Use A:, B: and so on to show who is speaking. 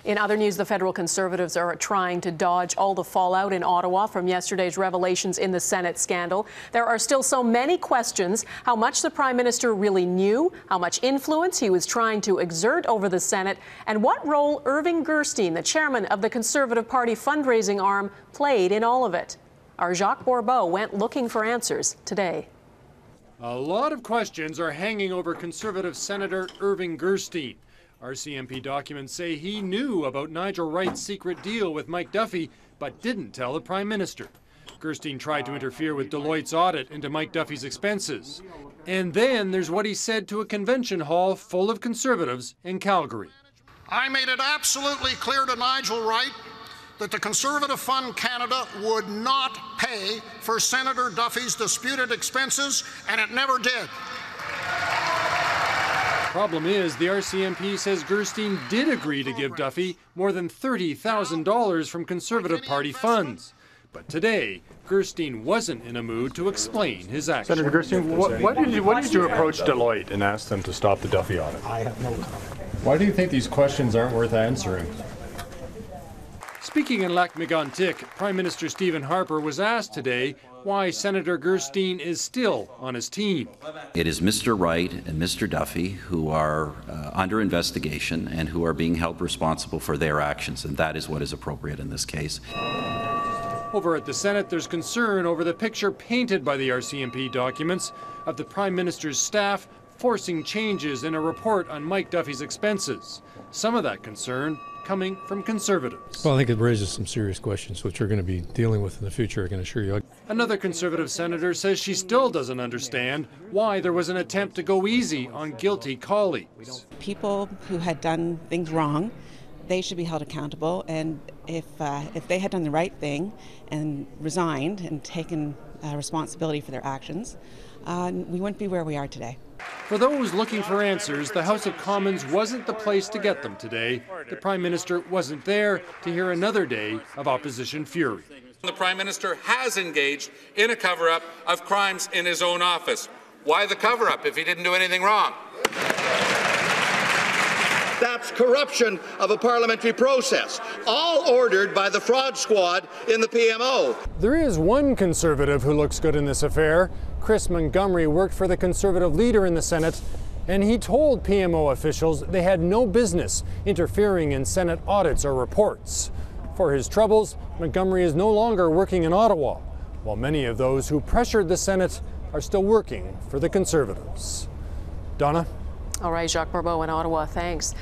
A: In other news, the federal Conservatives are trying to dodge all the fallout in Ottawa from yesterday's revelations in the Senate scandal. There are still so many questions: how much the Prime Minister really knew, how much influence he was trying to exert over the Senate, and what role Irving Gerstein, the chairman of the Conservative Party fundraising arm, played in all of it. Our Jacques Bourbeau went looking for answers today.
B: A lot of questions are hanging over Conservative Senator Irving Gerstein. RCMP documents say he knew about Nigel Wright's secret deal with Mike Duffy, but didn't tell the Prime Minister. Gerstein tried to interfere with Deloitte's audit into Mike Duffy's expenses. And then there's what he said to a convention hall full of Conservatives in Calgary.
C: I made it absolutely clear to Nigel Wright that the Conservative Fund Canada would not pay for Senator Duffy's disputed expenses, and it never did.
B: Problem is, the RCMP says Gerstein did agree to give Duffy more than $30,000 from Conservative Party funds. But today, Gerstein wasn't in a mood to explain his actions.
D: Senator Gerstein, why did you approach Deloitte and ask them to stop the Duffy audit?
E: I have no comment.
D: Why do you think these questions aren't worth answering?
B: Speaking in Lac-Mégantic, Prime Minister Stephen Harper was asked today why Senator Gerstein is still on his team.
F: It is Mr. Wright and Mr. Duffy who are under investigation and who are being held responsible for their actions, and that is what is appropriate in this case.
B: Over at the Senate, there's concern over the picture painted by the RCMP documents of the Prime Minister's staff forcing changes in a report on Mike Duffy's expenses. Some of that concern coming from Conservatives.
G: Well, I think it raises some serious questions, which we're going to be dealing with in the future, I can assure you.
B: Another Conservative senator says she still doesn't understand why there was an attempt to go easy on guilty colleagues.
H: People who had done things wrong, they should be held accountable, and if they had done the right thing and resigned and taken responsibility for their actions, we wouldn't be where we are today.
B: For those looking for answers, the House of Commons wasn't the place to get them today. The Prime Minister wasn't there to hear another day of opposition fury.
I: The Prime Minister has engaged in a cover-up of crimes in his own office. Why the cover-up if he didn't do anything wrong?
J: That's corruption of a parliamentary process, all ordered by the fraud squad in the PMO.
B: There is one Conservative who looks good in this affair. Chris Montgomery worked for the Conservative leader in the Senate, and he told PMO officials they had no business interfering in Senate audits or reports. For his troubles, Montgomery is no longer working in Ottawa, while many of those who pressured the Senate are still working for the Conservatives. Donna?
A: All right, Jacques Bourbeau in Ottawa, thanks.